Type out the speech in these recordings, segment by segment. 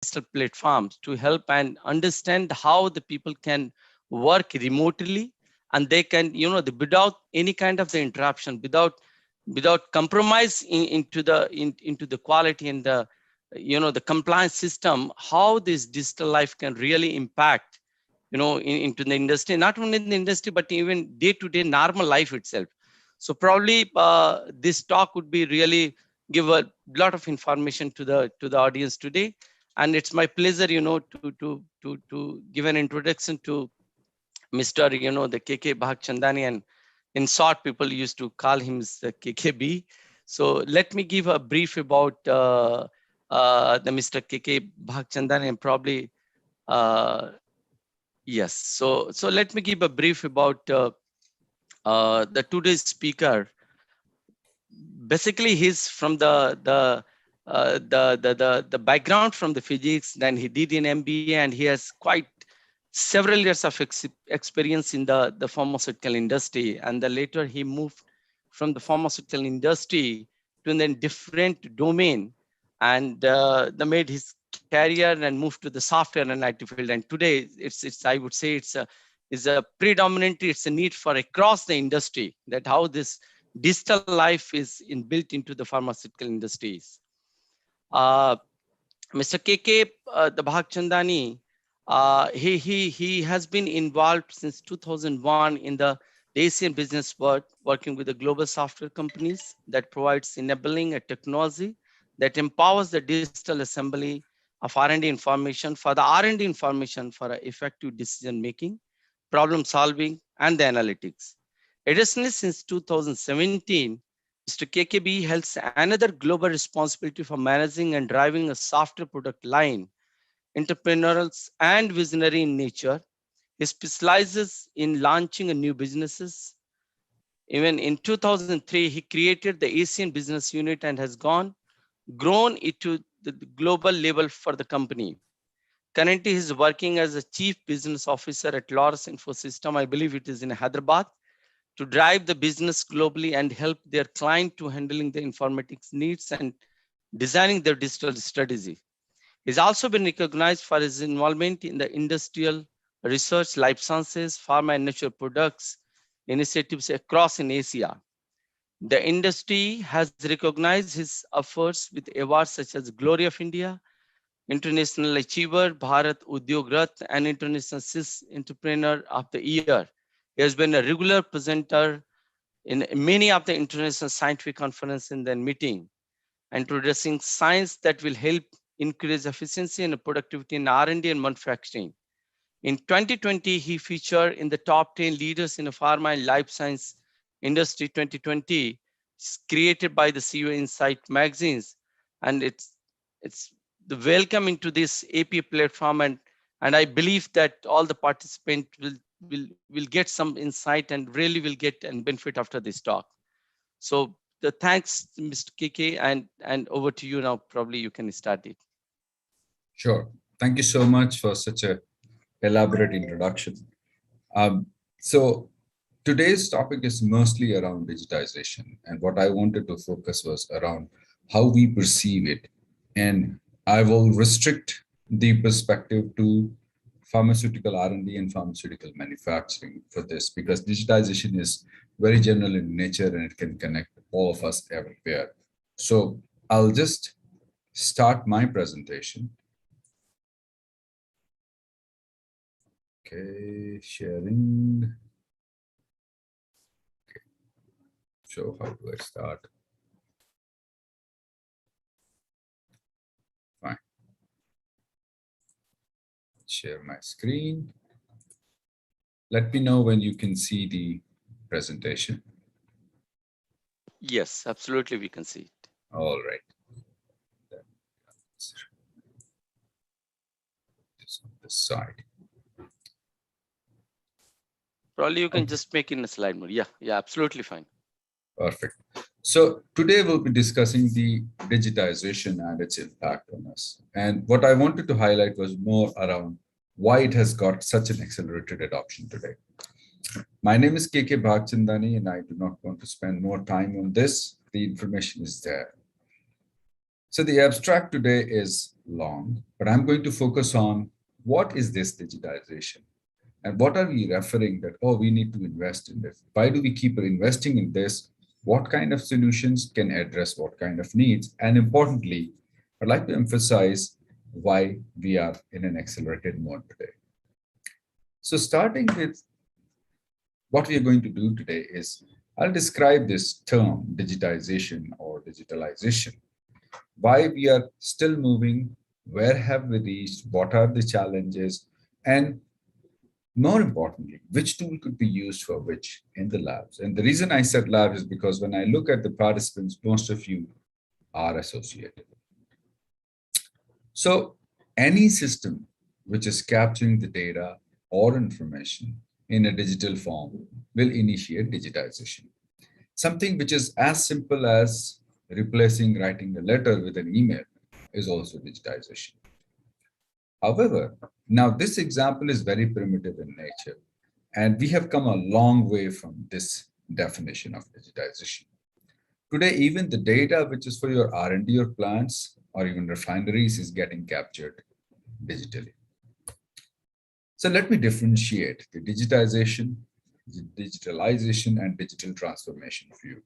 digital platforms to help and understand how the people can work remotely, and they can, without any kind of the interruption, without compromise into the quality and the, the compliance system, how this digital life can really impact, into the industry, not only in the industry, but even day-to-day normal life itself. So probably this talk would be really give a lot of information to the audience today. And it's my pleasure, to give an introduction to Mr. The KK Bhagchandani, and in short, people used to call him as the KKB. So let me give a brief about the Mr. KK Bhagchandani, and probably yes. So let me give a brief about the today's speaker. Basically, he's from the background from the physics. Then he did an MBA, and he has quite several years of experience in the pharmaceutical industry. And then later he moved from the pharmaceutical industry to a different domain, and they made his career and moved to the software and IT field. And today it's I would say it's a predominantly it's a need for across the industry, that how this digital life is built into the pharmaceutical industries. Uh, Mr. KK the Bhagchandani, he has been involved since 2001 in the Asian business world, working with the global software companies that provides enabling a technology that empowers the digital assembly of R&D information for the R&D information for effective decision making, problem solving, and the analytics. Additionally, since 2017, Mr. KKB holds another global responsibility for managing and driving a software product line, entrepreneurial and visionary in nature. He specializes in launching new businesses. Even in 2003, he created the Asian business unit and has grown it to the global level for the company. Currently, he's working as a chief business officer at Loris Infosystem. I believe it is in Hyderabad, to drive the business globally and help their client to handling the informatics needs and designing their digital strategy. He's also been recognized for his involvement in the industrial research, life sciences, pharma and natural products initiatives across in Asia. The industry has recognized his efforts with awards such as Glory of India, International Achiever, Bharat Udyog Rath, and International CIS Entrepreneur of the Year. He has been a regular presenter in many of the international scientific conferences and then meeting, introducing science that will help increase efficiency and productivity in R&D and manufacturing. In 2020, he featured in the top 10 leaders in the pharma and life science industry 2020, created by the CEO Insight magazines. And it's the welcome into this AP platform, and I believe that all the participants will get some insight and really will get and benefit after this talk. So the thanks, Mr. KK, and over to you now. Probably you can start it. Sure. Thank you so much for such a elaborate introduction. So today's topic is mostly around digitization, and what I wanted to focus was around how we perceive it. And I will restrict the perspective to pharmaceutical R&D and pharmaceutical manufacturing for this, because digitization is very general in nature and it can connect all of us everywhere. So I'll just start my presentation. Okay, sharing. Okay. So how do I start? Fine. Share my screen. Let me know when you can see the presentation. Yes, absolutely, we can see it. All right. This on this side. Probably you can just make it in a slide mode. Yeah, absolutely fine. Perfect. So today we'll be discussing the digitization and its impact on us. And what I wanted to highlight was more around why it has got such an accelerated adoption today. My name is KK Bhagchandani, and I do not want to spend more time on this. The information is there. So the abstract today is long, but I'm going to focus on what is this digitization and what are we referring that, oh, we need to invest in this. Why do we keep investing in this? What kind of solutions can address what kind of needs? And importantly, I'd like to emphasize why we are in an accelerated mode today. So starting with what we are going to do today is I'll describe this term digitization or digitalization, why we are still moving, where have we reached, what are the challenges, and more importantly, which tool could be used for which in the labs. And the reason I said lab is because when I look at the participants, most of you are associated. So any system which is capturing the data or information in a digital form will initiate digitization. Something which is as simple as replacing writing a letter with an email is also digitization. However, now this example is very primitive in nature, and we have come a long way from this definition of digitization. Today, even the data which is for your R&D or plants or even refineries is getting captured digitally. So let me differentiate the digitalization and digital transformation for you.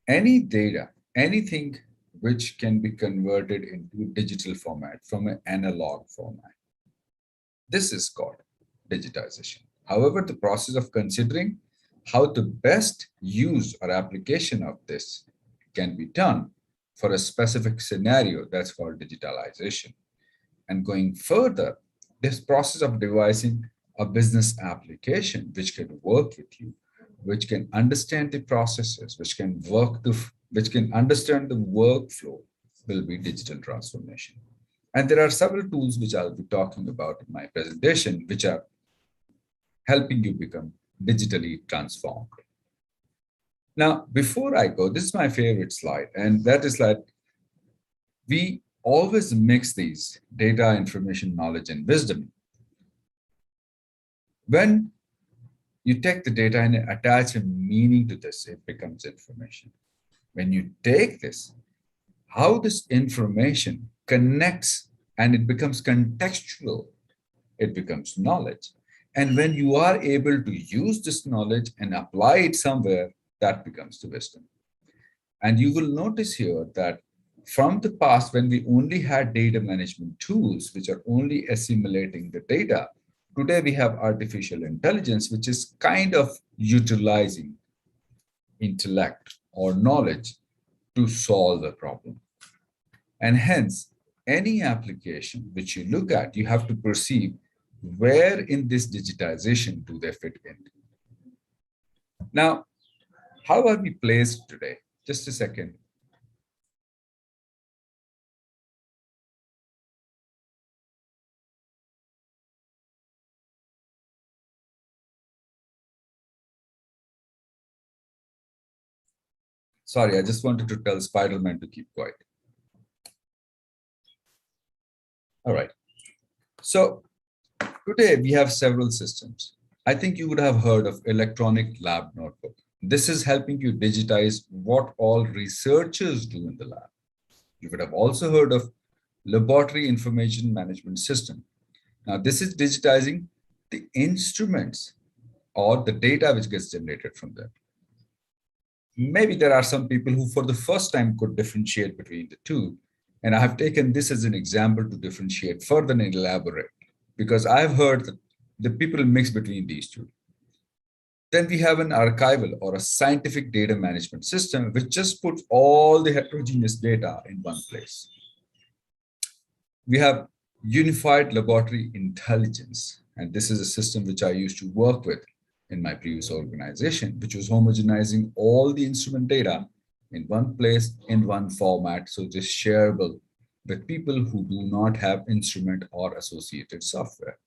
Any data, anything which can be converted into digital format from an analog format, this is called digitization. However, the process of considering how the best use or application of this can be done for a specific scenario, that's called digitalization. And going further, this process of devising a business application which can work with you, which can understand the processes, which can understand the workflow, will be digital transformation. And there are several tools which I'll be talking about in my presentation, which are helping you become digitally transformed. Now, before I go, this is my favorite slide, and that is that we always mix these data, information, knowledge, and wisdom. When you take the data and attach a meaning to this, it becomes information. When you take this, how this information connects and it becomes contextual, it becomes knowledge. And when you are able to use this knowledge and apply it somewhere, that becomes the wisdom. And you will notice here that from the past, when we only had data management tools, which are only assimilating the data, today we have artificial intelligence, which is kind of utilizing intellect or knowledge to solve the problem. And hence, any application which you look at, you have to perceive where in this digitization do they fit in. Now, how are we placed today? Just a second. Sorry, I just wanted to tell Spider-Man to keep quiet. All right. So today we have several systems. I think you would have heard of electronic lab notebook. This is helping you digitize what all researchers do in the lab. You would have also heard of laboratory information management system. Now, this is digitizing the instruments or the data which gets generated from them. Maybe there are some people who for the first time could differentiate between the two. And I have taken this as an example to differentiate further and elaborate, because I've heard that the people mix between these two. Then we have an archival or a scientific data management system, which just puts all the heterogeneous data in one place. We have unified laboratory intelligence, and this is a system which I used to work with in my previous organization, which was homogenizing all the instrument data in one place, in one format, so it is shareable with people who do not have instrument or associated software.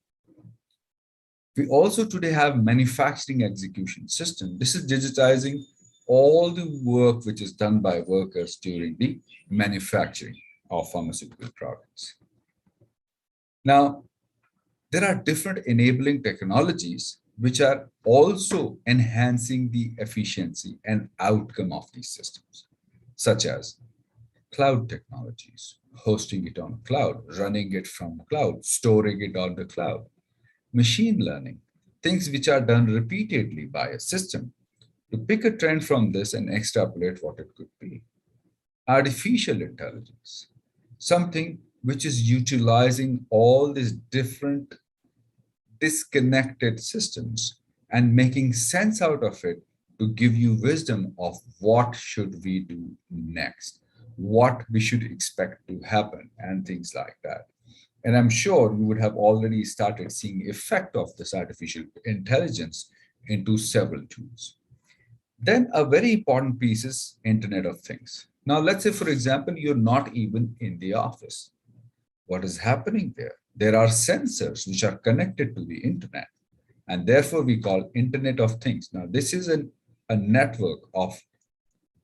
We also today have manufacturing execution system. This is digitizing all the work which is done by workers during the manufacturing of pharmaceutical products. Now, there are different enabling technologies which are also enhancing the efficiency and outcome of these systems, such as cloud technologies, hosting it on cloud, running it from cloud, storing it on the cloud, machine learning, things which are done repeatedly by a system to pick a trend from this and extrapolate what it could be. Artificial intelligence, something which is utilizing all these different disconnected systems and making sense out of it to give you wisdom of what should we do next, what we should expect to happen, and things like that. And I'm sure you would have already started seeing effect of this artificial intelligence into several tools. Then a very important piece is Internet of Things. Now, let's say, for example, you're not even in the office. What is happening there? There are sensors which are connected to the internet, and therefore we call Internet of Things. Now, this is a network of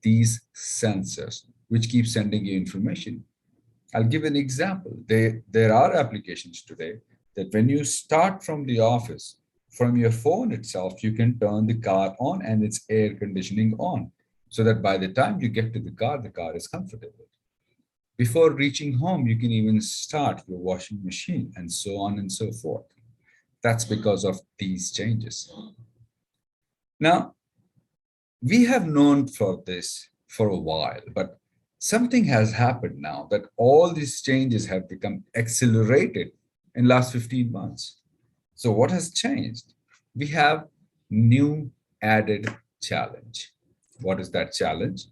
these sensors which keep sending you information. I'll give an example. There are applications today that when you start from the office, from your phone itself, you can turn the car on and its air conditioning on, so that by the time you get to the car is comfortable. Before reaching home, you can even start your washing machine and so on and so forth. That's because of these changes. Now, we have known for this for a while, but something has happened now that all these changes have become accelerated in last 15 months. So what has changed? We have new added challenge. What is that challenge?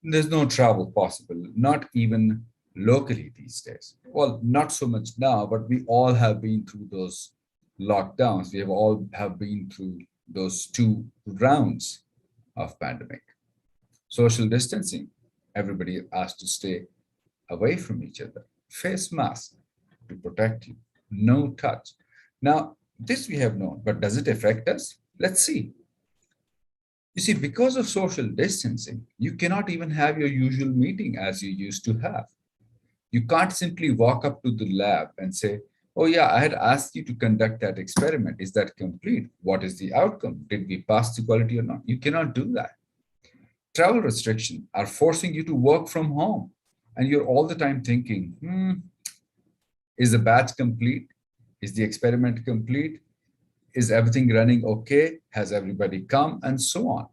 There's no travel possible, not even locally these days. Well, not so much now, but we all have been through those lockdowns. We have all have been through those 2 rounds of pandemic. Social distancing, everybody asked to stay away from each other. Face mask to protect you. No touch. Now, this we have known, but does it affect us? Let's see. You see, because of social distancing, you cannot even have your usual meeting as you used to have. You can't simply walk up to the lab and say, oh yeah, I had asked you to conduct that experiment. Is that complete? What is the outcome? Did we pass the quality or not? You cannot do that. Travel restrictions are forcing you to work from home. And you're all the time thinking, is the batch complete? Is the experiment complete? Is everything running okay? Has everybody come? And so on.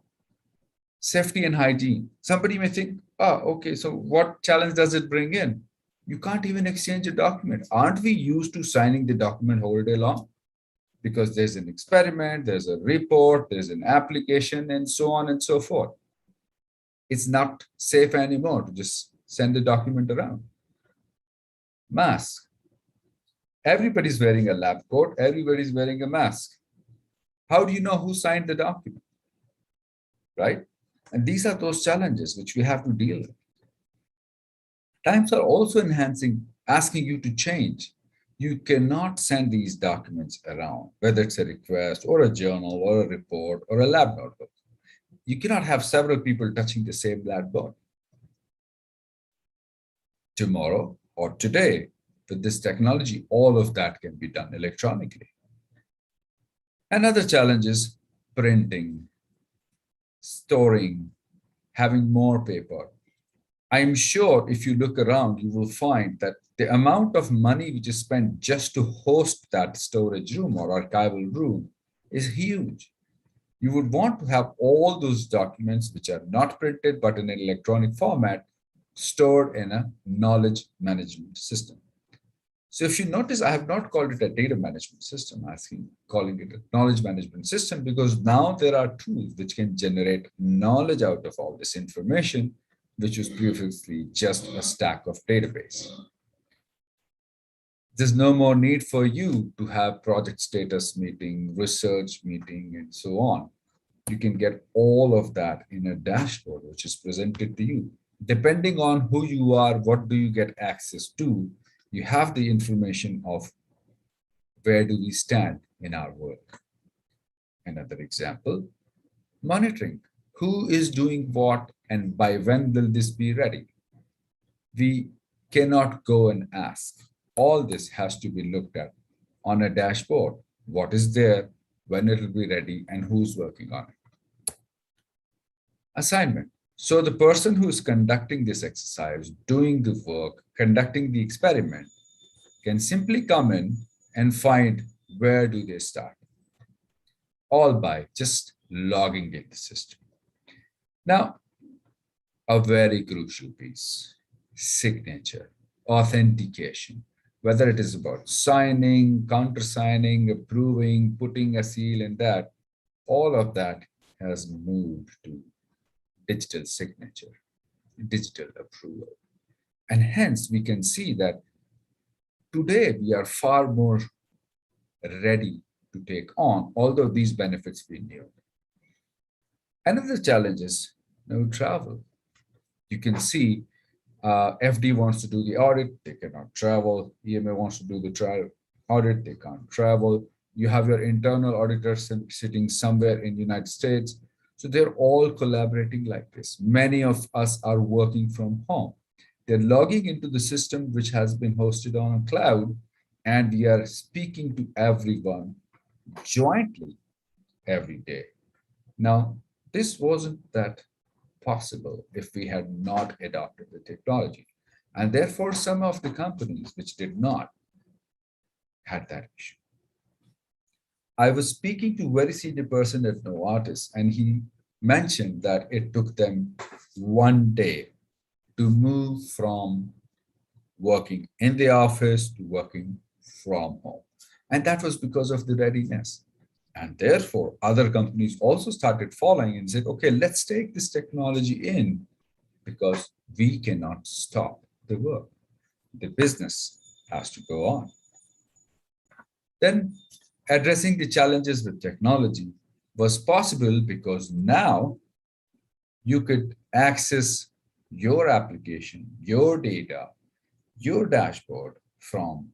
Safety and hygiene. Somebody may think, oh, okay, so what challenge does it bring in? You can't even exchange a document. Aren't we used to signing the document whole day long? Because there's an experiment, there's a report, there's an application, and so on and so forth. It's not safe anymore to just send the document around. Mask. Everybody's wearing a lab coat, everybody's wearing a mask. How do you know who signed the document? Right? And these are those challenges which we have to deal with. Times are also enhancing, asking you to change. You cannot send these documents around, whether it's a request or a journal or a report or a lab notebook. You cannot have several people touching the same lab board. Tomorrow or today, with this technology, all of that can be done electronically. Another challenge is printing, storing, having more paper. I'm sure if you look around, you will find that the amount of money which is spent just to host that storage room or archival room is huge. You would want to have all those documents which are not printed but in an electronic format stored in a knowledge management system. So if you notice, I have not called it a data management system, I'm calling it a knowledge management system because now there are tools which can generate knowledge out of all this information, which was previously just a stack of database. There's no more need for you to have project status meeting, research meeting, and so on. You can get all of that in a dashboard, which is presented to you. Depending on who you are, what do you get access to, you have the information of where do we stand in our work. Another example, monitoring. Who is doing what and by when will this be ready? We cannot go and ask. All this has to be looked at on a dashboard. What is there, when it will be ready, and who's working on it. Assignment. So the person who is conducting this exercise, doing the work, conducting the experiment, can simply come in and find where do they start, all by just logging in the system. Now, a very crucial piece, signature, authentication, whether it is about signing, countersigning, approving, putting a seal in that, all of that has moved to digital signature, digital approval. And hence, we can see that today we are far more ready to take on, although these benefits we knew. Another challenge is no travel. You can see FD wants to do the audit, they cannot travel. EMA wants to do the audit, they can't travel. You have your internal auditor sitting somewhere in the United States. So they're all collaborating like this. Many of us are working from home. They're logging into the system which has been hosted on a cloud, and we are speaking to everyone jointly every day. Now, this wasn't that possible if we had not adopted the technology. And therefore, some of the companies which did not had that issue. I was speaking to a very senior person at Novartis, and he mentioned that it took them 1 day to move from working in the office to working from home. And that was because of the readiness. And therefore, other companies also started following and said, okay, let's take this technology in because we cannot stop the work. The business has to go on. Then addressing the challenges with technology was possible because now you could access your application, your data, your dashboard from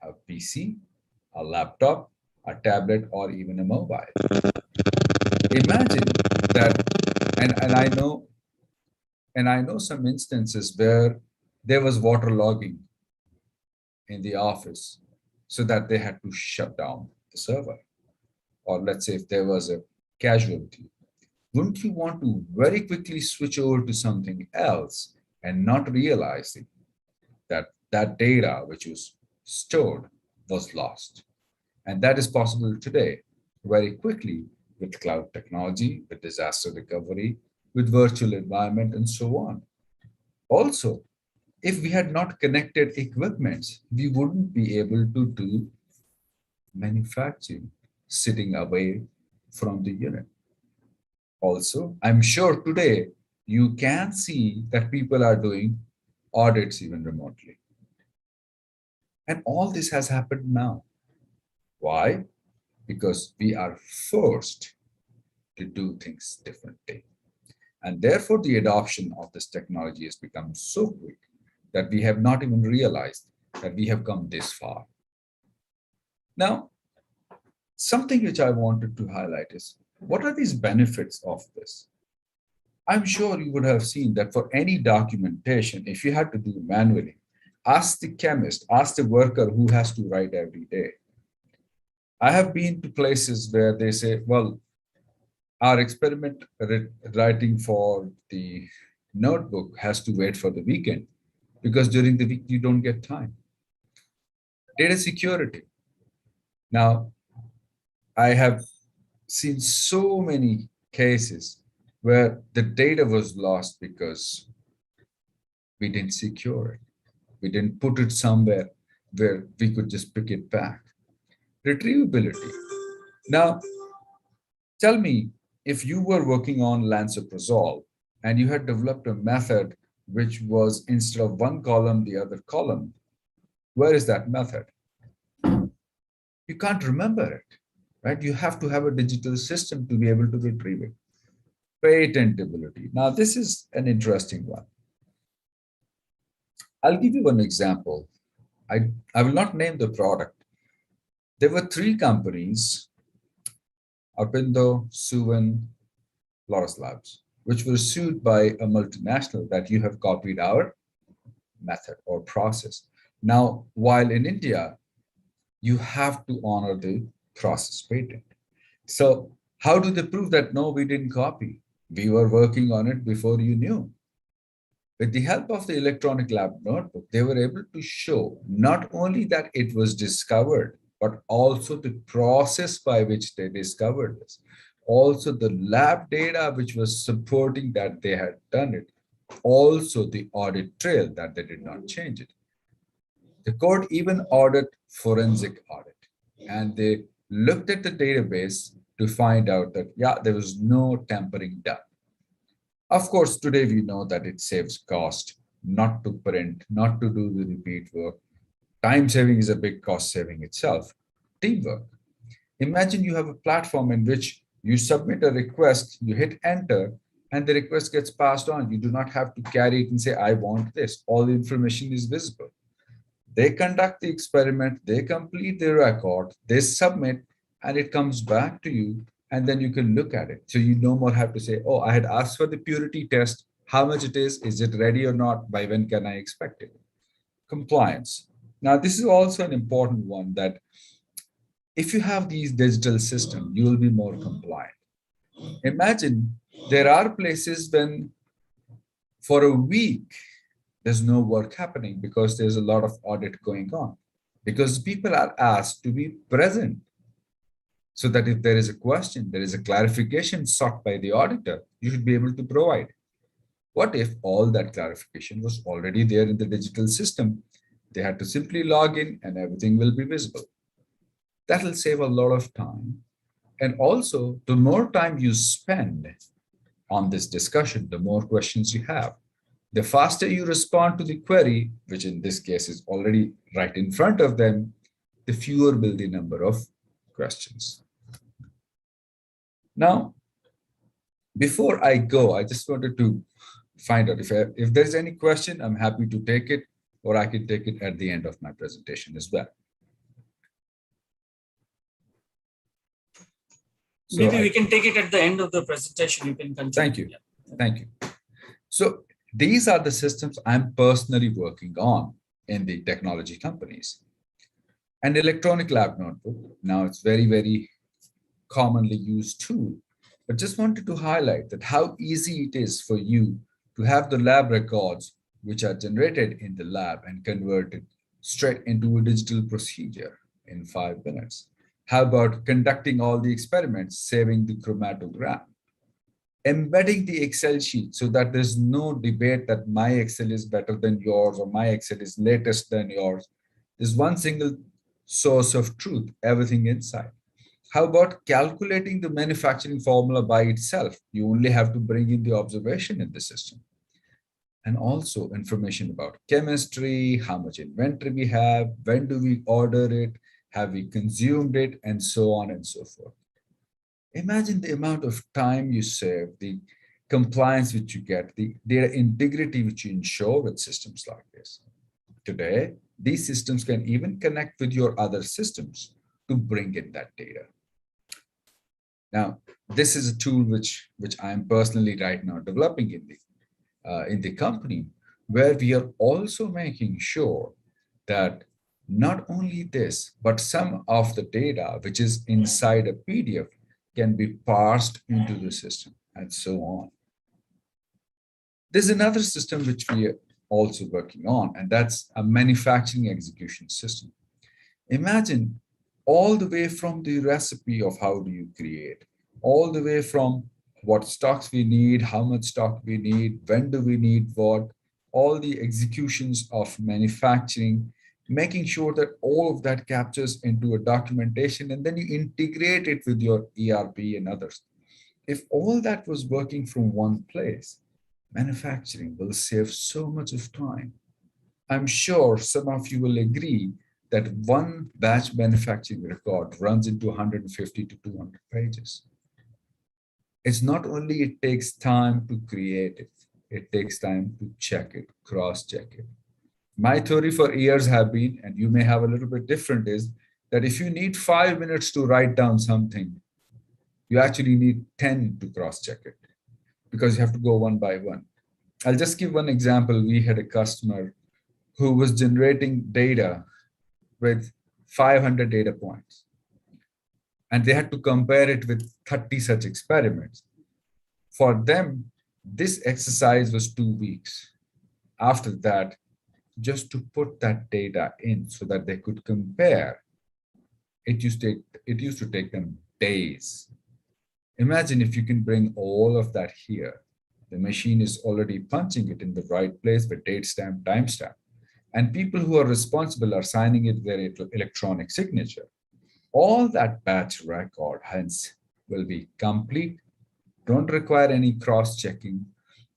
a PC, a laptop, a tablet, or even a mobile. Imagine that, and I know some instances where there was water logging in the office so that they had to shut down the server. Or let's say if there was a casualty, wouldn't you want to very quickly switch over to something else and not realizing that that data which was stored was lost? And that is possible today very quickly with cloud technology, with disaster recovery, with virtual environment, and so on. Also, if we had not connected equipments, we wouldn't be able to do manufacturing sitting away from the unit. Also, I'm sure today you can see that people are doing audits even remotely. And all this has happened now. Why? Because we are forced to do things differently. And therefore, the adoption of this technology has become so quick that we have not even realized that we have come this far. Now, something which I wanted to highlight is, what are these benefits of this? I'm sure you would have seen that for any documentation, if you had to do manually, ask the chemist, ask the worker who has to write every day. I have been to places where they say, well, our experiment writing for the notebook has to wait for the weekend because during the week you don't get time. Data security. Now, I have seen so many cases where the data was lost because we didn't secure it. We didn't put it somewhere where we could just pick it back. Retrievability. Now, tell me, if you were working on lansoprazole and you had developed a method which was instead of one column, the other column, where is that method? You can't remember it, right? You have to have a digital system to be able to retrieve it. Patentability. Now, this is an interesting one. I'll give you one example. I will not name the product. There were 3 companies, Arpindo, Suven, Lotus Labs, which were sued by a multinational that you have copied our method or process. Now, while in India, you have to honor the process patent. So how do they prove that, no, we didn't copy? We were working on it before you knew. With the help of the electronic lab notebook, they were able to show not only that it was discovered, but also the process by which they discovered this. Also, the lab data which was supporting that they had done it. Also, the audit trail that they did not change it. The court even ordered forensic audit, and they looked at the database to find out that, yeah, there was no tampering done. Of course, today we know that it saves cost not to print, not to do the repeat work. Time saving is a big cost saving itself. Teamwork. Imagine you have a platform in which you submit a request, you hit enter, and the request gets passed on. You do not have to carry it and say, I want this. All the information is visible. They conduct the experiment, they complete the record, they submit, and it comes back to you, and then you can look at it. So you no more have to say, oh, I had asked for the purity test, how much it is it ready or not, by when can I expect it? Compliance. Now, this is also an important one that if you have these digital systems, you will be more compliant. Imagine there are places when for a week there's no work happening because there's a lot of audit going on, because people are asked to be present so that if there is a question, there is a clarification sought by the auditor, you should be able to provide. What if all that clarification was already there in the digital system? They had to simply log in and everything will be visible. That will save a lot of time. And also, the more time you spend on this discussion, the more questions you have. The faster you respond to the query, which in this case is already right in front of them, the fewer will the number of questions. Now, before I go, I just wanted to find out if there's any question, I'm happy to take it, or I can take it at the end of my presentation as well. So maybe we can take it at the end of the presentation. You can continue. Thank you. Yeah. Thank you. So these are the systems I'm personally working on in the technology companies. An electronic lab notebook, now it's very, very commonly used tool, but just wanted to highlight that how easy it is for you to have the lab records which are generated in the lab and converted straight into a digital procedure in 5 minutes. How about conducting all the experiments, saving the chromatogram, embedding the Excel sheet so that there's no debate that my Excel is better than yours or my Excel is latest than yours. There's one single source of truth, everything inside. How about calculating the manufacturing formula by itself? You only have to bring in the observation in the system. And also information about chemistry, how much inventory we have, when do we order it, have we consumed it, and so on and so forth. Imagine the amount of time you save, the compliance which you get, the data integrity which you ensure with systems like this. Today, these systems can even connect with your other systems to bring in that data. Now, this is a tool which I'm personally right now developing in the company, where we are also making sure that not only this, but some of the data which is inside a PDF can be parsed into the system and so on. There's another system which we are also working on, and that's a manufacturing execution system. Imagine all the way from the recipe of how do you create, all the way from what stocks we need, how much stock we need, when do we need what, all the executions of manufacturing, making sure that all of that captures into a documentation, and then you integrate it with your ERP and others. If all that was working from one place, manufacturing will save so much of time. I'm sure some of you will agree that one batch manufacturing record runs into 150 to 200 pages. It's not only it takes time to create it, it takes time to check it, cross-check it. My theory for years have been, and you may have a little bit different, is that if you need 5 minutes to write down something, you actually need 10 to cross-check it because you have to go one by one. I'll just give one example. We had a customer who was generating data with 500 data points, and they had to compare it with 30 such experiments. For them, this exercise was 2 weeks. After that, just to put that data in so that they could compare, it used to take them days. Imagine if you can bring all of that here. The machine is already punching it in the right place with date stamp, timestamp. And people who are responsible are signing it with their electronic signature. All that batch record, hence, will be complete, don't require any cross-checking,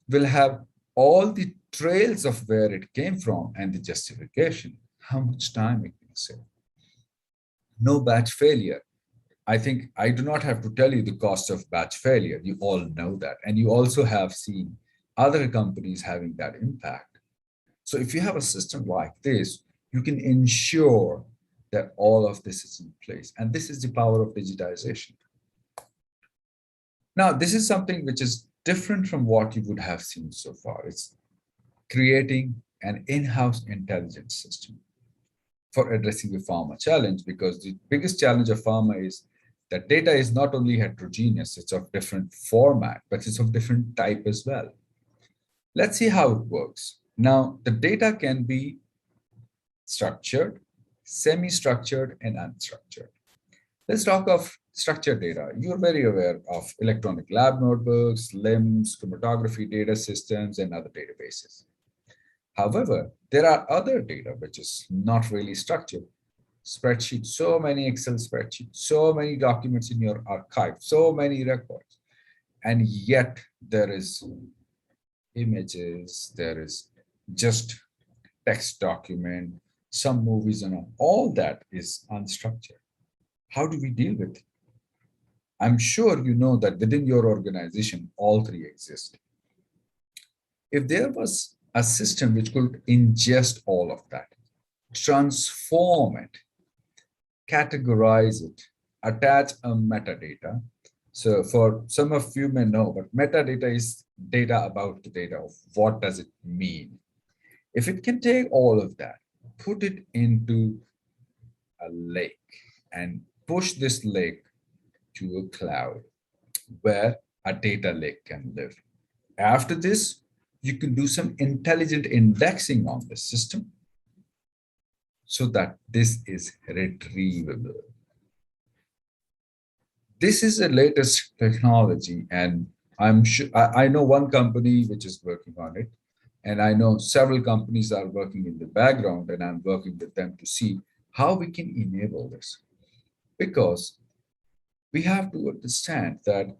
will have all the trails of where it came from and the justification, how much time it can save. No batch failure. I think I do not have to tell you the cost of batch failure. You all know that. And you also have seen other companies having that impact. So if you have a system like this, you can ensure that all of this is in place. And this is the power of digitization. Now, this is something which is different from what you would have seen so far. It's creating an in-house intelligence system for addressing the pharma challenge, because the biggest challenge of pharma is that data is not only heterogeneous, it's of different format, but it's of different type as well. Let's see how it works. Now, the data can be structured, semi-structured, and unstructured. Let's talk of structured data. You're very aware of electronic lab notebooks, LIMS, chromatography data systems, and other databases. However, there are other data which is not really structured. Spreadsheets, so many Excel spreadsheets, so many documents in your archive, so many records. And yet there is images, there is just text document, some movies, and all that is unstructured. How do we deal with it? I'm sure you know that within your organization, all three exist. If there was a system which could ingest all of that, transform it, categorize it, attach a metadata. So for some of you may know, but metadata is data about the data of what does it mean. If it can take all of that, put it into a lake and push this lake to a cloud where a data lake can live. After this, you can do some intelligent indexing on the system so that this is retrievable. This is the latest technology, and I'm sure I know one company which is working on it, and I know several companies are working in the background, and I'm working with them to see how we can enable this. Because we have to understand that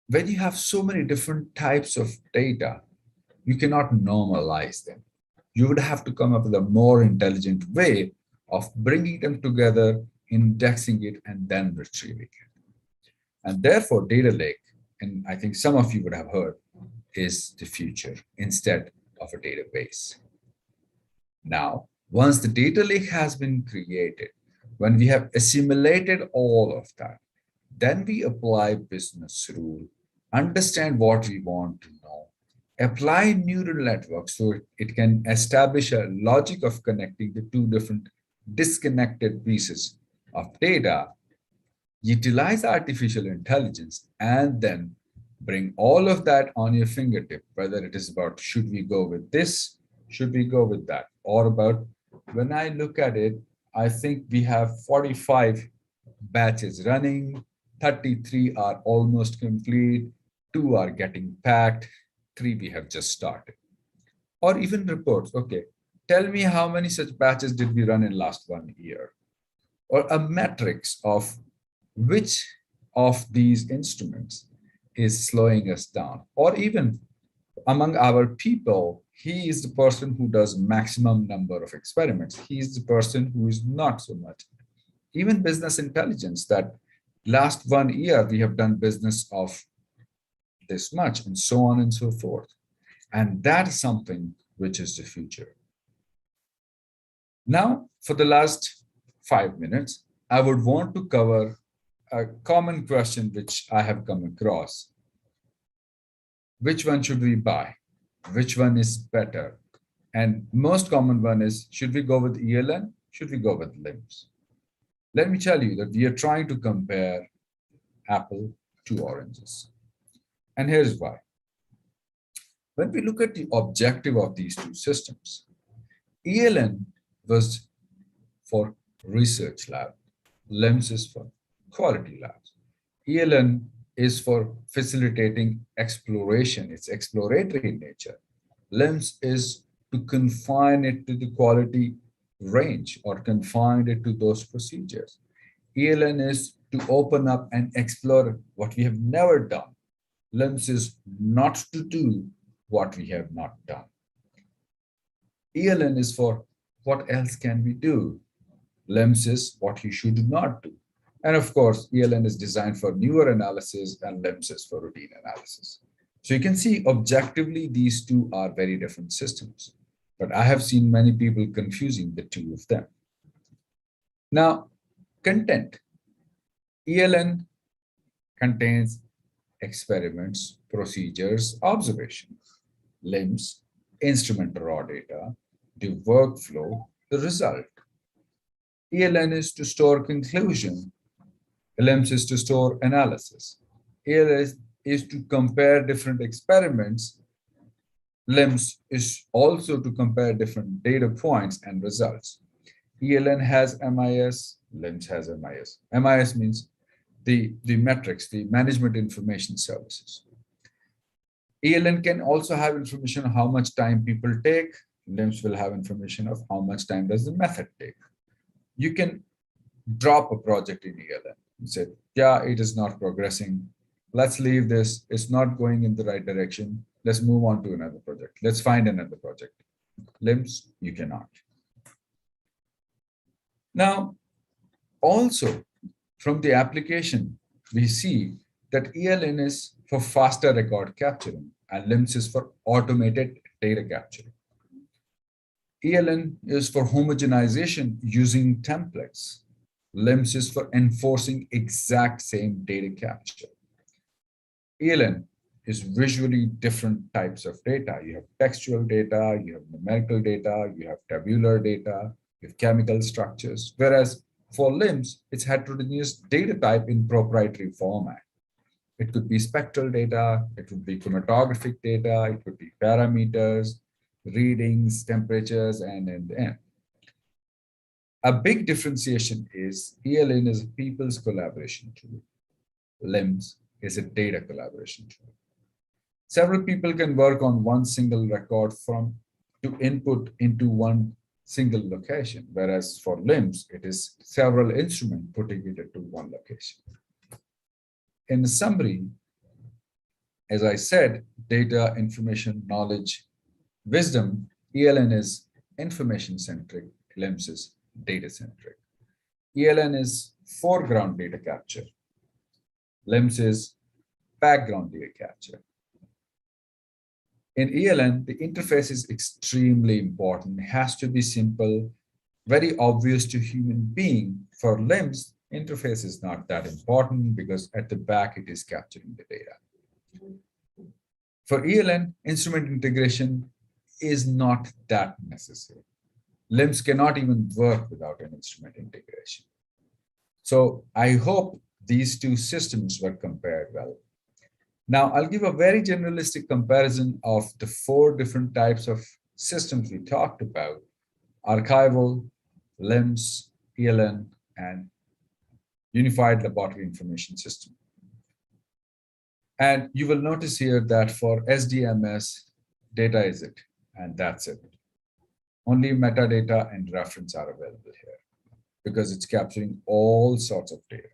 when you have so many different types of data, you cannot normalize them. You would have to come up with a more intelligent way of bringing them together, indexing it, and then retrieving it. And therefore, data lake, and I think some of you would have heard, is the future instead of a database. Now, once the data lake has been created, when we have assimilated all of that, then we apply business rule, understand what we want to know, apply neural networks so it can establish a logic of connecting the two different disconnected pieces of data, utilize artificial intelligence, and then bring all of that on your fingertip, whether it is about should we go with this, should we go with that, or about when I look at it, I think we have 45 batches running, 33 are almost complete, 2 are getting packed, 3 we have just started. Or even reports, okay, tell me how many such batches did we run in last 1 year? Or a matrix of which of these instruments is slowing us down. Or even among our people, he is the person who does maximum number of experiments. He is the person who is not so much. Even business intelligence, that last 1 year we have done business of this much, and so on and so forth. And that is something which is the future. Now, for the last 5 minutes, I would want to cover a common question which I have come across. Which one should we buy? Which one is better? And most common one is, should we go with ELN? Should we go with LIMS? Let me tell you that we are trying to compare apple to oranges. And here's why. When we look at the objective of these two systems, ELN was for research lab, LIMS is for quality labs. ELN is for facilitating exploration, it's exploratory in nature. LIMS is to confine it to the quality range or confine it to those procedures. ELN is to open up and explore what we have never done. LIMS is not to do what we have not done. ELN is for what else can we do? LIMS is what you should not do. And of course, ELN is designed for newer analysis and LIMS is for routine analysis. So you can see objectively, these two are very different systems, but I have seen many people confusing the two of them. Now, content. ELN contains experiments, procedures, observations. LIMS, instrument raw data, the workflow, the result. ELN is to store conclusion. LIMS is to store analysis. ELN is to compare different experiments. LIMS is also to compare different data points and results. ELN has MIS, LIMS has MIS. MIS means the metrics, the management information services. ELN can also have information on how much time people take. LIMS will have information of how much time does the method take. You can drop a project in ELN and say, yeah, it is not progressing. Let's leave this. It's not going in the right direction. Let's move on to another project. Let's find another project. LIMS, you cannot. Now, also from the application, we see that ELN is for faster record capturing and LIMS is for automated data capturing. ELN is for homogenization using templates. LIMS is for enforcing exact same data capture. ELN is visually different types of data. You have textual data, you have numerical data, you have tabular data, you have chemical structures, whereas for LIMS, it's heterogeneous data type in proprietary format. It could be spectral data, it would be chromatographic data, it could be parameters, readings, temperatures, and. A big differentiation is ELN is a people's collaboration tool. LIMS is a data collaboration tool. Several people can work on one single record from to input into one single location, whereas for LIMS, it is several instruments putting it into one location. In summary, as I said, data, information, knowledge, wisdom, ELN is information-centric, LIMS is data-centric. ELN is foreground data capture. LIMS is background data capture. In ELN, the interface is extremely important. It has to be simple, very obvious to human being. For LIMS, interface is not that important because at the back, it is capturing the data. For ELN, instrument integration is not that necessary. LIMS cannot even work without an instrument integration. So I hope these two systems were compared well. Now I'll give a very generalistic comparison of the 4 different types of systems we talked about: archival, LIMS, ELN, and Unified Laboratory Information System. And you will notice here that for SDMS, data is it, and that's it. Only metadata and reference are available here because it's capturing all sorts of data.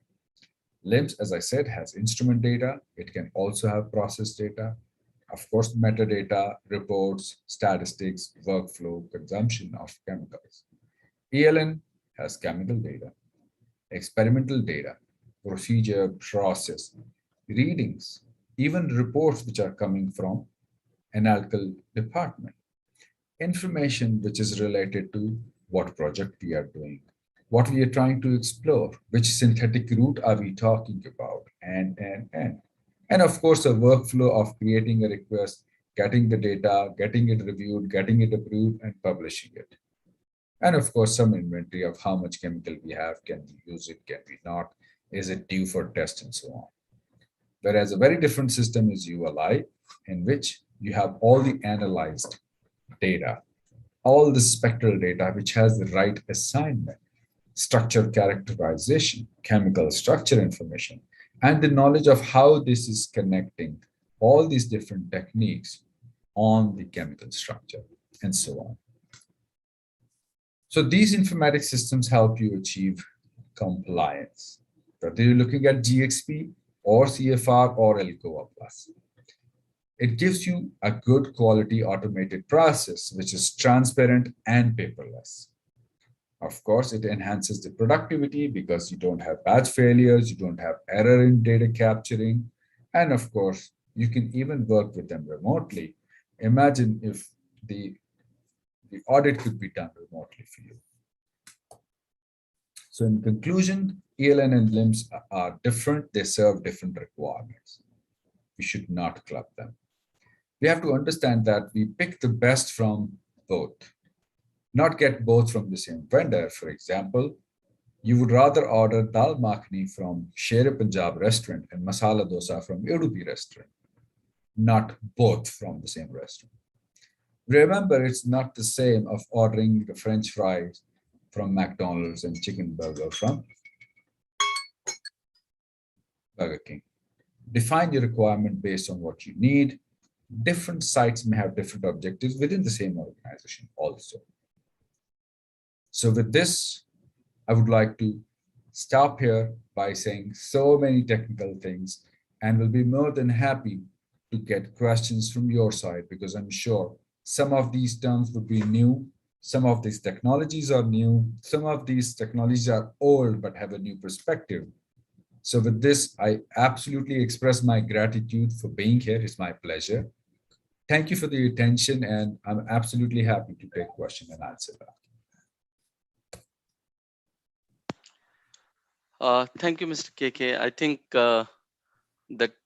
LIMS, as I said, has instrument data. It can also have process data. Of course, metadata, reports, statistics, workflow, consumption of chemicals. ELN has chemical data, experimental data, procedure, process, readings, even reports which are coming from analytical department. Information which is related to what project we are doing, what we are trying to explore, which synthetic route are we talking about, and. And of course, a workflow of creating a request, getting the data, getting it reviewed, getting it approved, and publishing it. And of course, some inventory of how much chemical we have, can we use it, can we not, is it due for test, and so on. Whereas a very different system is ULI, in which you have all the analyzed data, all the spectral data, which has the right assignment, structure characterization, chemical structure information, and the knowledge of how this is connecting all these different techniques on the chemical structure, and so on. So these informatic systems help you achieve compliance, whether you're looking at GXP or CFR or LCOA Plus. It gives you a good quality automated process, which is transparent and paperless. Of course, it enhances the productivity because you don't have batch failures, you don't have error in data capturing, and of course, you can even work with them remotely. Imagine if the audit could be done remotely for you. So in conclusion, ELN and LIMS are different. They serve different requirements. We should not club them. We have to understand that we pick the best from both, not get both from the same vendor. For example, you would rather order dal makhani from Sher Punjab restaurant and masala dosa from Udupi restaurant, not both from the same restaurant. Remember, it's not the same of ordering the French fries from McDonald's and chicken burger from Burger King. Define your requirement based on what you need. Different sites may have different objectives within the same organization also. So with this, I would like to stop here by saying so many technical things, and will be more than happy to get questions from your side, because I'm sure some of these terms would be new, some of these technologies are new, some of these technologies are old but have a new perspective. So with this, I absolutely express my gratitude for being here. It's my pleasure. Thank you for the attention, and I'm absolutely happy to take question and answer that. Thank you, Mr. KK. I think the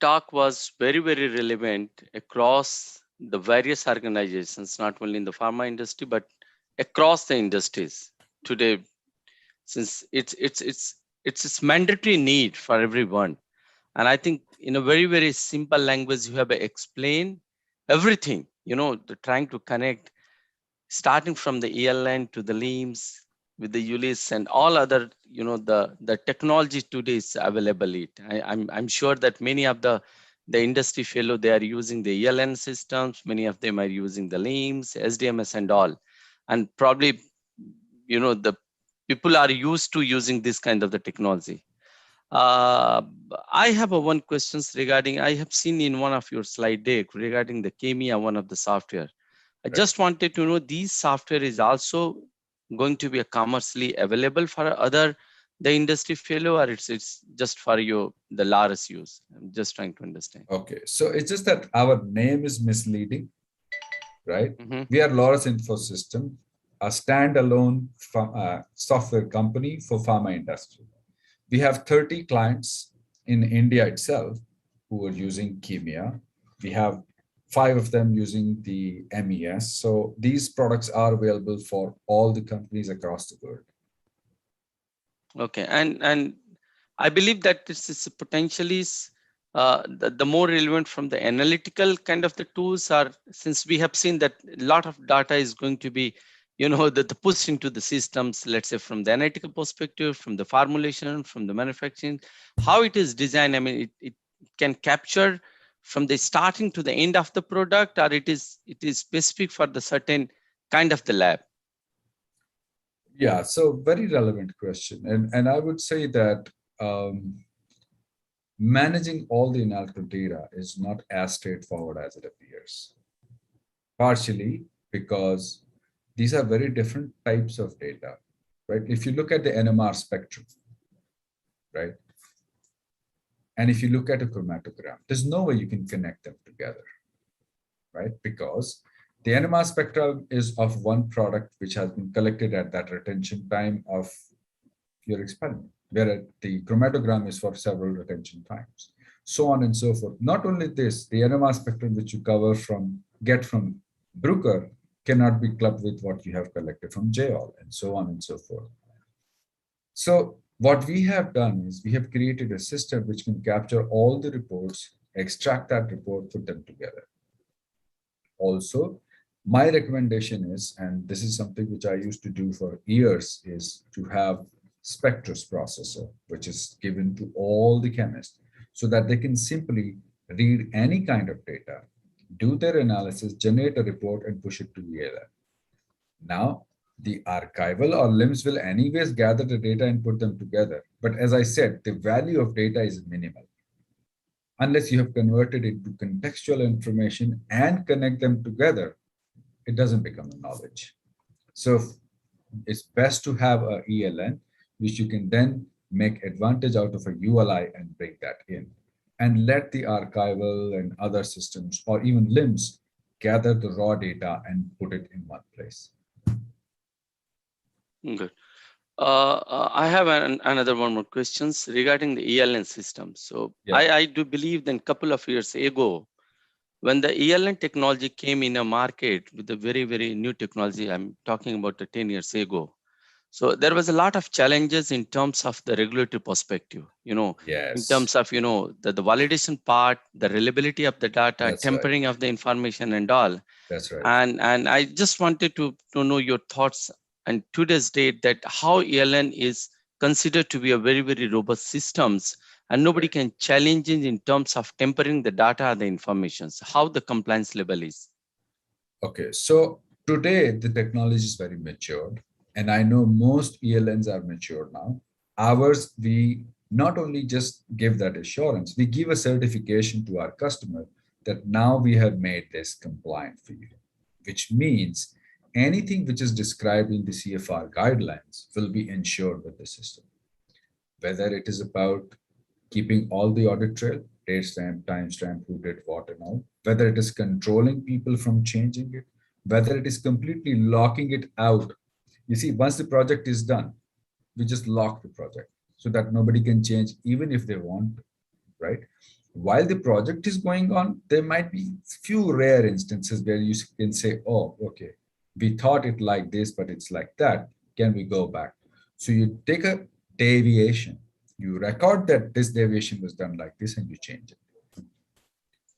talk was very, very relevant across the various organizations, not only in the pharma industry, but across the industries today, since it's mandatory need for everyone. And I think in a very, very simple language, you have explained everything, trying to connect, starting from the ELN to the LIMS with the ULIS and all other, the technology today is available. I'm sure that many of the industry fellow, they are using the ELN systems. Many of them are using the LIMS, SDMS and all. And probably, the people are used to using this kind of the technology. I have one questions regarding, I have seen in one of your slide deck regarding the Chemia, one of the software. I just wanted to know, these software is also going to be commercially available for the industry fellow, or it's just for the Laris use? I'm just trying to understand. Okay, so it's just that our name is misleading, right? Mm-hmm. We are Laurus Infosystem, a standalone software company for pharma industry. We have 30 clients in India itself who are using Chemia. We have 5 of them using the MES. So these products are available for all the companies across the world. Okay, and I believe that this is potentially the more relevant from the analytical kind of the tools are, since we have seen that a lot of data is going to be, the push into the systems, let's say from the analytical perspective, from the formulation, from the manufacturing, how it is designed. I mean, it can capture from the starting to the end of the product, or it is specific for the certain kind of the lab? Yeah, so very relevant question. And I would say that managing all the analytical data is not as straightforward as it appears. Partially because these are very different types of data, right? If you look at the NMR spectrum, right? And if you look at a chromatogram, there's no way you can connect them together, right? Because the NMR spectrum is of one product which has been collected at that retention time of your experiment, whereas the chromatogram is for several retention times, so on and so forth. Not only this, the NMR spectrum which you get from Bruker cannot be clubbed with what you have collected from JOL, and so on and so forth. So What we have done is we have created a system which can capture all the reports, extract that report, put them together. Also, my recommendation is, and this is something which I used to do for years, is to have Spectrus processor, which is given to all the chemists so that they can simply read any kind of data, do their analysis, generate a report, and push it to ELN. Now, the archival or LIMS will anyways gather the data and put them together. But as I said, the value of data is minimal. Unless you have converted it to contextual information and connect them together, it doesn't become a knowledge. So it's best to have a ELN, which you can then make advantage out of a ULI and bring that in. And let the archival and other systems or even LIMS gather the raw data and put it in one place. Good. I have another one more questions regarding the ELN system. So Yeah. I do believe that a couple of years ago, when the ELN technology came in a market with a very, very new technology, I'm talking about the 10 years ago. So there was a lot of challenges in terms of the regulatory perspective, in Yes, terms of, the validation part, the reliability of the data, that's right. tempering of the information and all. That's right. And I just wanted to know your thoughts on today's date that how ELN is considered to be a very, very robust systems and nobody Right. can challenge it in terms of tempering the data or the information. So how the compliance level is. Okay, so today the technology is very matured, and I know most ELNs are mature now. Ours, we not only just give that assurance, we give a certification to our customer that now we have made this compliant for you, which means anything which is described in the CFR guidelines will be ensured with the system. Whether it is about keeping all the audit trail, date stamp, timestamp, who did what and all, whether it is controlling people from changing it, whether it is completely locking it out. You see, once the project is done, we just lock the project so that nobody can change even if they want, right? While the project is going on, there might be few rare instances where you can say, oh, okay, we thought it like this, but it's like that. Can we go back? So you take a deviation, you record that this deviation was done like this and you change it.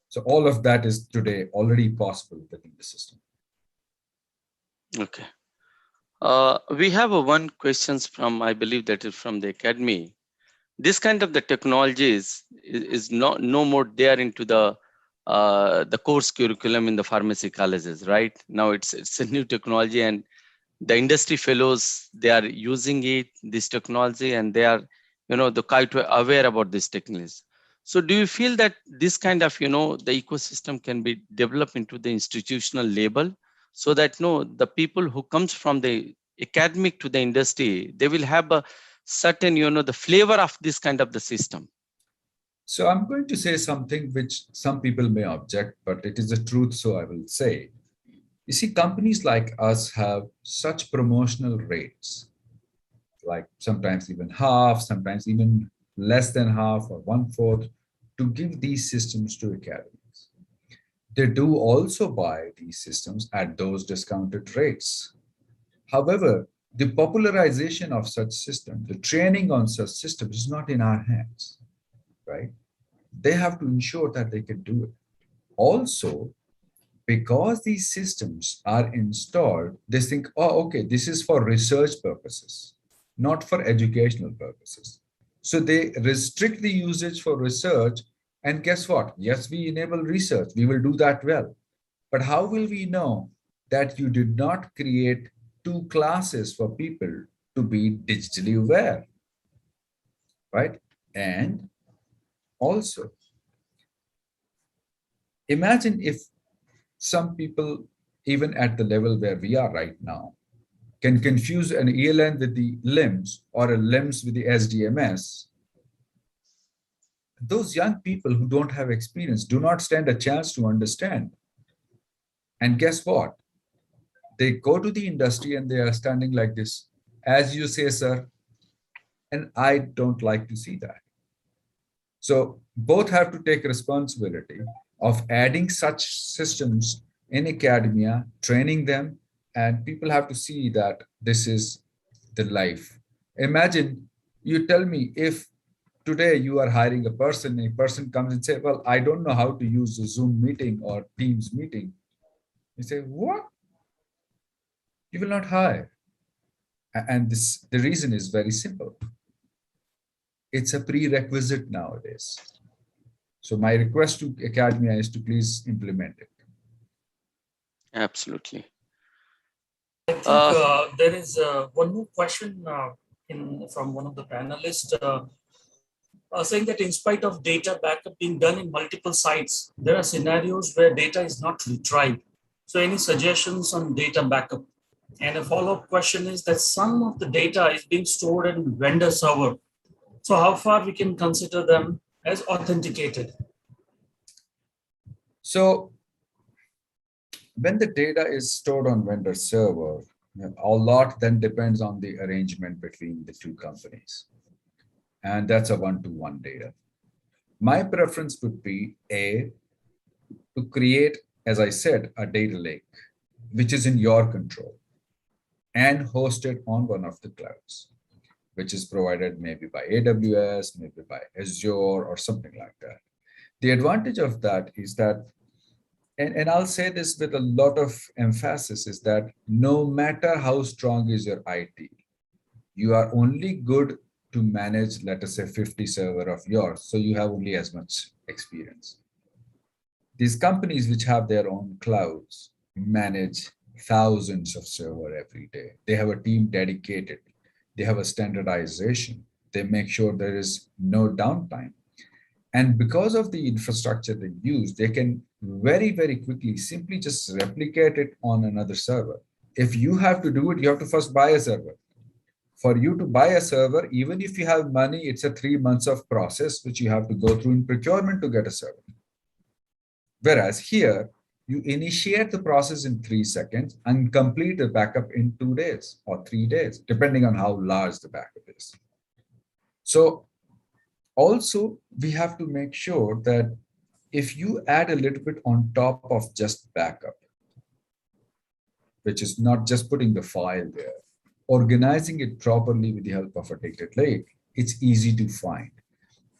So all of that is today already possible within the system. Okay. We have one questions from, I believe that is from the academy. This kind of the technologies is not no more there into the course curriculum in the pharmacy colleges, right? Now it's a new technology and the industry fellows, they are using this technology, and they are, the quite aware about this technology. So do you feel that this kind of, the ecosystem can be developed into the institutional level so that, the people who comes from the academic to the industry, they will have a certain, the flavor of this kind of the system? So I'm going to say something which some people may object, but it is the truth, so I will say. You see, companies like us have such promotional rates, like sometimes even half, sometimes even less than half or one fourth, to give these systems to academies. They do also buy these systems at those discounted rates. However, the popularization of such systems, the training on such systems is not in our hands, right? They have to ensure that they can do it. Also, because these systems are installed, they think, oh, okay, this is for research purposes, not for educational purposes. So they restrict the usage for research. And guess what? Yes, we enable research. We will do that well. But how will we know that you did not create two classes for people to be digitally aware, right? And also, imagine if some people, even at the level where we are right now, can confuse an ELN with the LIMS or a LIMS with the SDMS. Those young people who don't have experience do not stand a chance to understand. And guess what? They go to the industry and they are standing like this, as you say, sir. And I don't like to see that. So both have to take responsibility of adding such systems in academia, training them, and people have to see that this is the life. Imagine You tell me, if today you are hiring a person comes and say, well, I don't know how to use a Zoom meeting or Teams meeting. You say, what? You will not hire. And the reason is very simple. It's a prerequisite nowadays. So my request to Academia is to please implement it. Absolutely. I think there is one more question from one of the panelists saying that in spite of data backup being done in multiple sites, there are scenarios where data is not retrieved. So any suggestions on data backup? And a follow-up question is that some of the data is being stored in vendor server. So how far we can consider them as authenticated? So when the data is stored on vendor server, a lot then depends on the arrangement between the two companies. And that's a one-to-one data. My preference would be to create, as I said, a data lake, which is in your control and hosted on one of the clouds, which is provided maybe by AWS, maybe by Azure or something like that. The advantage of that is that, and I'll say this with a lot of emphasis, is that no matter how strong is your IT, you are only good to manage, let us say, 50 server of yours. So you have only as much experience. These companies which have their own clouds manage thousands of server every day. They have a team dedicated. They have a standardization. They make sure there is no downtime. And because of the infrastructure they use, they can very, very quickly simply just replicate it on another server. If you have to do it, you have to first buy a server. For you to buy a server, even if you have money, it's a 3 months of process which you have to go through in procurement to get a server. Whereas here, you initiate the process in 3 seconds and complete the backup in 2 days or 3 days, depending on how large the backup is. So also, we have to make sure that if you add a little bit on top of just backup, which is not just putting the file there, organizing it properly with the help of a data lake, it's easy to find.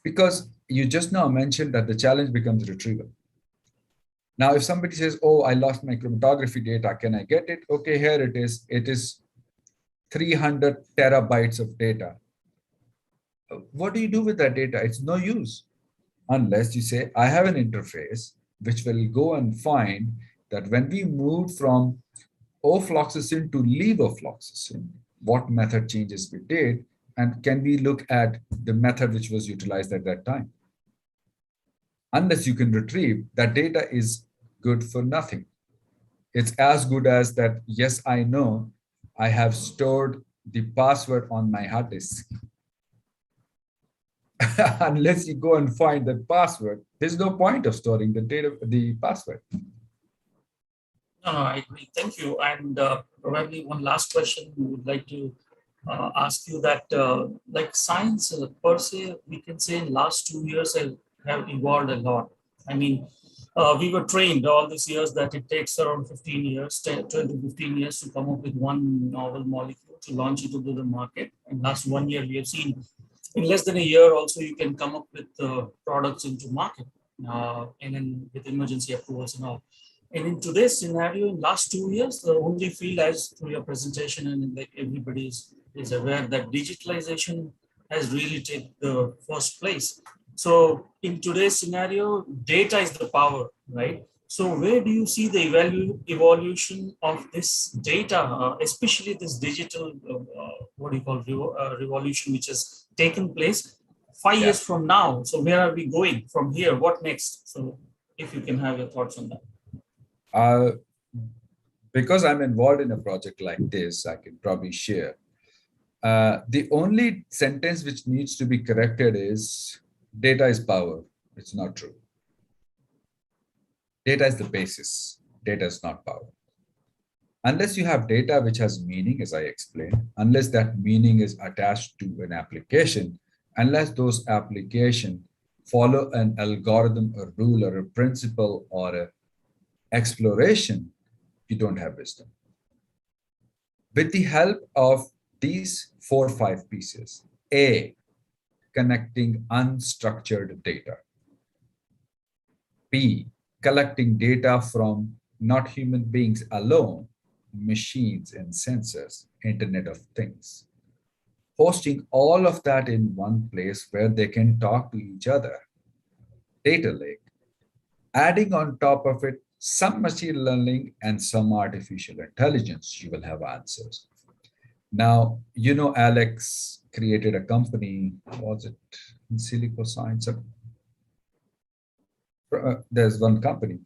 Because you just now mentioned that the challenge becomes retrieval. Now, if somebody says, oh, I lost my chromatography data, can I get it? Okay, here it is. It is 300 terabytes of data. What do you do with that data? It's no use. Unless you say, I have an interface which will go and find that when we moved from ofloxacin to levofloxacin, what method changes we did, and can we look at the method which was utilized at that time? Unless you can retrieve, that data is good for nothing. It's as good as that, yes, I know I have stored the password on my hard disk. Unless you go and find the password, there's no point of storing the password. No, I agree. Thank you. And probably one last question we would like to ask you that, like science per se, we can say in last 2 years have evolved a lot. I mean, we were trained all these years that it takes around 15 years, 10 to 15 years to come up with one novel molecule to launch it into the market. And last 1 year, we have seen in less than a year also you can come up with products into market and then with emergency approvals and all. And in today's scenario, in last 2 years, the only field, as through your presentation and like everybody is aware that digitalization has really taken the first place. So in today's scenario, data is the power, right? So where do you see the evolution of this data, especially this digital, what do you call, revolution, which has taken place 5 years from now? So where are we going from here? What next? So if you can have your thoughts on that. Because I'm involved in a project like this, I can probably share. The only sentence which needs to be corrected is data is power. It's not true. Data is the basis. Data is not power. Unless you have data which has meaning, as I explained, unless that meaning is attached to an application, unless those applications follow an algorithm, a rule, or a principle, or an exploration, you don't have wisdom. With the help of these 4 or 5 pieces, A, connecting unstructured data. B, collecting data from not human beings alone, machines and sensors, Internet of Things. Hosting all of that in one place where they can talk to each other, data lake. Adding on top of it some machine learning and some artificial intelligence, you will have answers. Now, Alex created a company, was it in Silico Science? There's one company,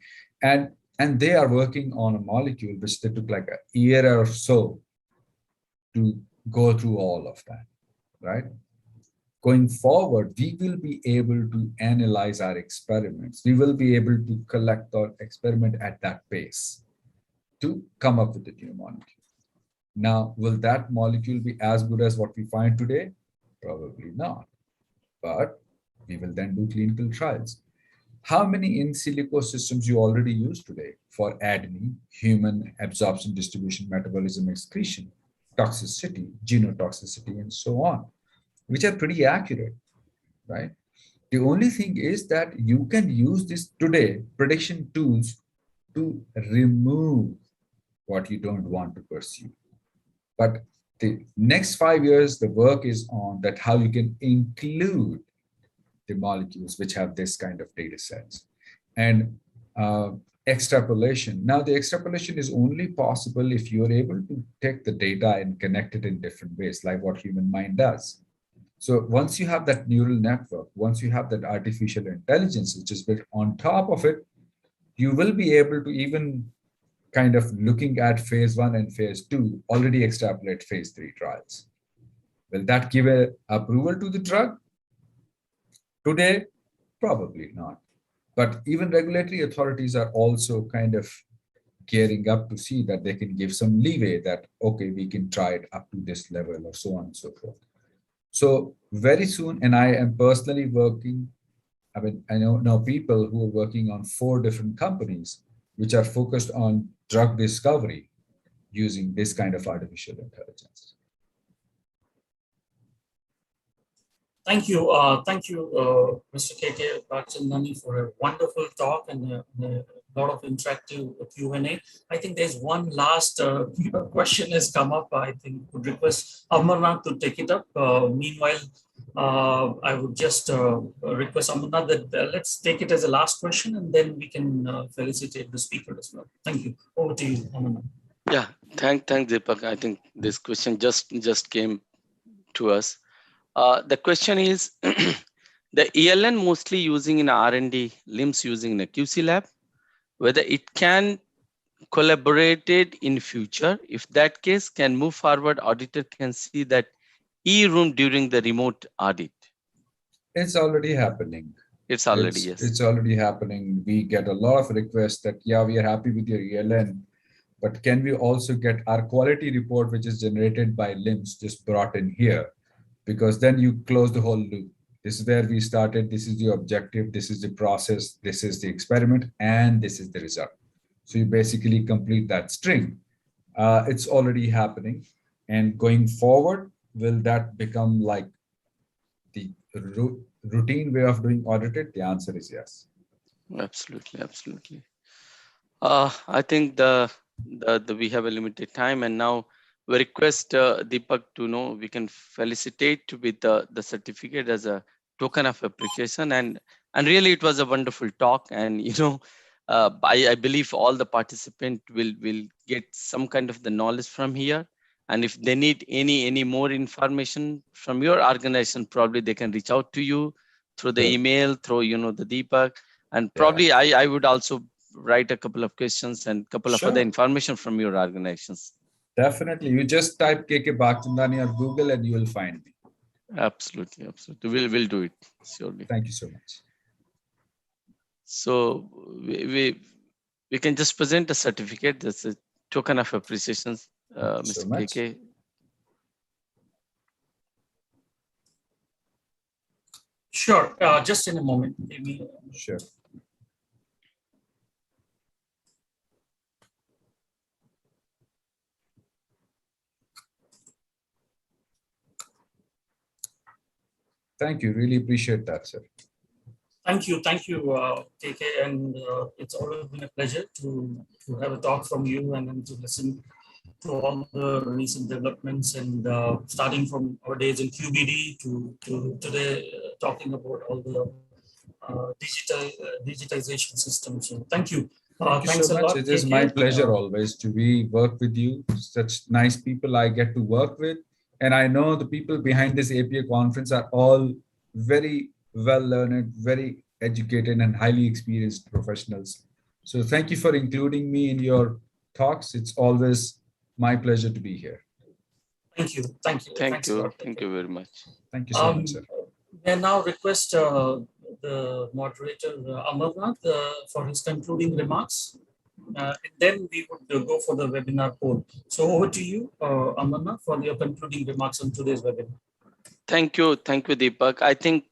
and they are working on a molecule which they took like a year or so to go through all of that, right? Going forward, we will be able to analyze our experiments. We will be able to collect our experiment at that pace to come up with a new molecule. Now, will that molecule be as good as what we find today? Probably not. But we will then do clinical trials. How many in silico systems you already use today for ADME, human absorption, distribution, metabolism, excretion, toxicity, genotoxicity, and so on, which are pretty accurate, right? The only thing is that you can use this today, prediction tools, to remove what you don't want to pursue. But the next 5 years, the work is on that how you can include the molecules which have this kind of data sets. And extrapolation. Now, the extrapolation is only possible if you're able to take the data and connect it in different ways, like what human mind does. So once you have that neural network, once you have that artificial intelligence, which is built on top of it, you will be able to even kind of looking at phase 1 and phase 2, already extrapolate phase 3 trials. Will that give a approval to the drug? Today, probably not. But even regulatory authorities are also kind of gearing up to see that they can give some leeway that, okay, we can try it up to this level or so on and so forth. So very soon, and I am personally working, I know people who are working on 4 different companies which are focused on drug discovery using this kind of artificial intelligence. Thank you, Mr. KK Bachandani, for a wonderful talk and a lot of interactive Q&A. I think there's one last question has come up. I think would request Amarnath to take it up. Meanwhile, I would just request Amarnath that let's take it as a last question, and then we can felicitate the speaker as well. Thank you. Over to you, Amarnath. Yeah, thanks, Deepak. I think this question just came to us. The question is, the ELN mostly using in R&D, LIMS using in a QC lab, whether it can collaborate it in future. If that case can move forward, auditor can see that e-room during the remote audit. It's already happening. It's already, yes. It's already happening. We get a lot of requests that, yeah, we are happy with your ELN, but can we also get our quality report, which is generated by LIMS, just brought in here? Because then you close the whole loop. This is where we started. This is the objective. This is the process. This is the experiment. And this is the result. So you basically complete that string. It's already happening. And going forward, will that become like the routine way of doing audited? The answer is yes. Absolutely, absolutely. I think we have a limited time, and now we request Deepak to know we can felicitate with the certificate as a token of appreciation, and really it was a wonderful talk, and I believe all the participants will get some kind of the knowledge from here, and if they need any more information from your organization, probably they can reach out to you through the email, through the Deepak, and probably I would also write a couple of questions and couple of other information from your organizations. Definitely. You just type KK Bachandani on Google and you will find me. Absolutely, absolutely. We'll do it, surely. Thank you so much. So we can just present a certificate. That's a token of appreciation, Mr. KK. Sure. Just in a moment, maybe. Sure. Thank you. Really appreciate that, sir. Thank you, KK, and it's always been a pleasure to have a talk from you and then to listen to all the recent developments and starting from our days in QBD to today, talking about all the digitization systems. So thank you. Thank you Thanks so a much. lot, It is my KK. pleasure always to be work with you. Such nice people I get to work with. And I know the people behind this APA conference are all very well learned, very educated, and highly experienced professionals. So thank you for including me in your talks. It's always my pleasure to be here. Thank you. Thank Thanks a you. lot, Thank KK. you very much. Thank you so much, sir. I now request the moderator Amarnath for his concluding remarks. And then we would go for the webinar poll. So over to you, Amarnath, for your concluding remarks on today's webinar. Thank you, Deepak. I think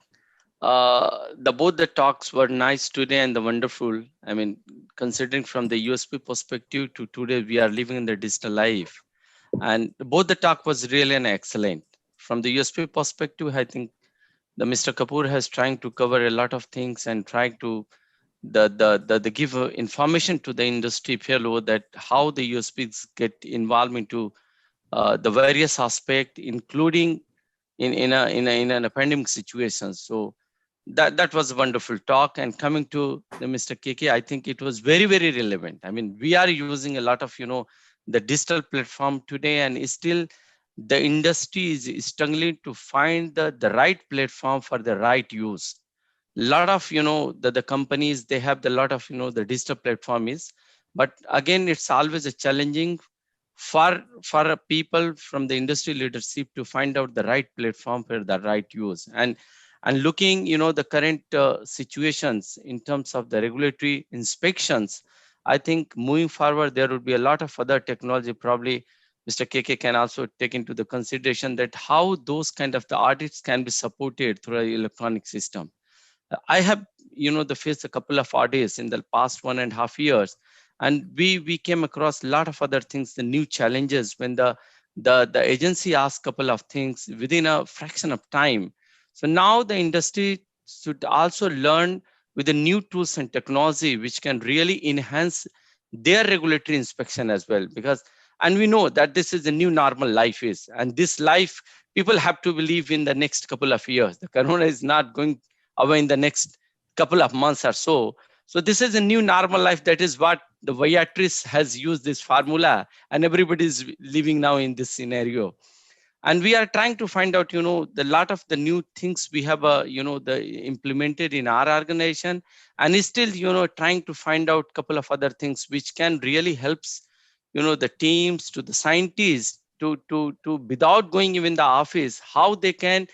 both the talks were nice today and the wonderful. I mean, considering from the USP perspective to today, we are living in the digital life, and both the talk was really an excellent. From the USP perspective, I think the Mr. Kapoor has trying to cover a lot of things and trying to the give information to the industry fellow that how the USPs get involved into the various aspects, including in an pandemic situation. So that was a wonderful talk. And coming to the Mr. KK, I think it was very relevant. I mean, we are using a lot of the digital platform today, and still the industry is struggling to find the right platform for the right use. Lot of the companies, they have the lot of the digital platform is, but again it's always a challenging for a people from the industry leadership to find out the right platform for the right use. And looking the current situations in terms of the regulatory inspections, I think moving forward there will be a lot of other technology. Probably Mr. KK can also take into the consideration that how those kind of the audits can be supported through an electronic system. I have, the faced a couple of audits in the past 1.5 years, and we came across a lot of other things, the new challenges when the agency asks couple of things within a fraction of time. So now the industry should also learn with the new tools and technology which can really enhance their regulatory inspection as well. Because and we know that this is the new normal life is, and this life people have to believe in the next couple of years. The corona is not going away in the next couple of months or so. So this is a new normal life. That is what the Viatris has used this formula, and everybody is living now in this scenario. And we are trying to find out, the lot of the new things we have, the implemented in our organization, and is still, trying to find out a couple of other things which can really helps, the teams to the scientists to without going even the office, how they can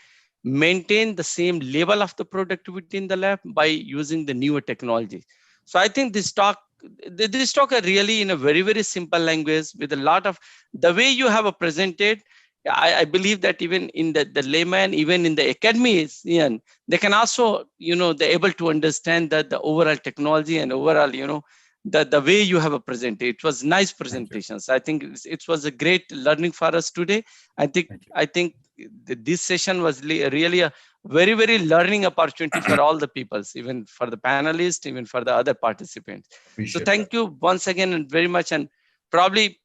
maintain the same level of the productivity in the lab by using the newer technology. So I think this talk are really in a very simple language with a lot of the way you have presented. I believe that even in the layman, even in the academies, Ian, they can also, they're able to understand that the overall technology and overall, the way you have presented. It was nice presentations. I think it was a great learning for us today. I think this session was really a very learning opportunity for all the peoples, even for the panelists, even for the other participants. So thank you once again and very much. And probably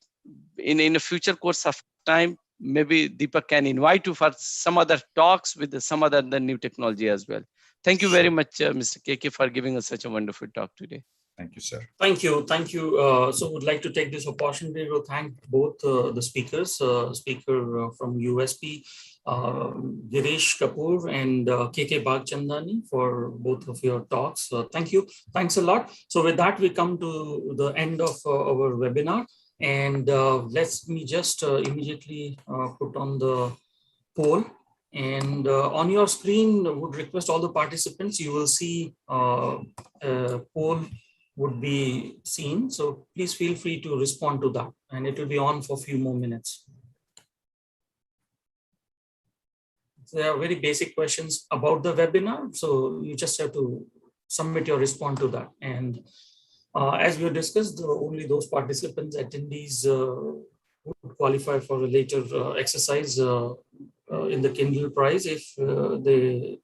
in a future course of time, maybe Deepak can invite you for some other talks with some other the new technology as well. Thank you very much, Mr. KK, for giving us such a wonderful talk today. Thank you, sir. Thank you. So would like to take this opportunity to thank both the speakers, speaker from USP, Girish Kapoor and KK Bagchandani for both of your talks. Thank you. Thanks a lot. So with that, we come to the end of our webinar. And let me just immediately put on the poll. And on your screen, would request all the participants, you will see a poll would be seen. So please feel free to respond to that, and it will be on for a few more minutes. So there are very basic questions about the webinar. So you just have to submit your response to that. And as we discussed, only those participants, attendees would qualify for a later exercise in the Kindle Prize if they take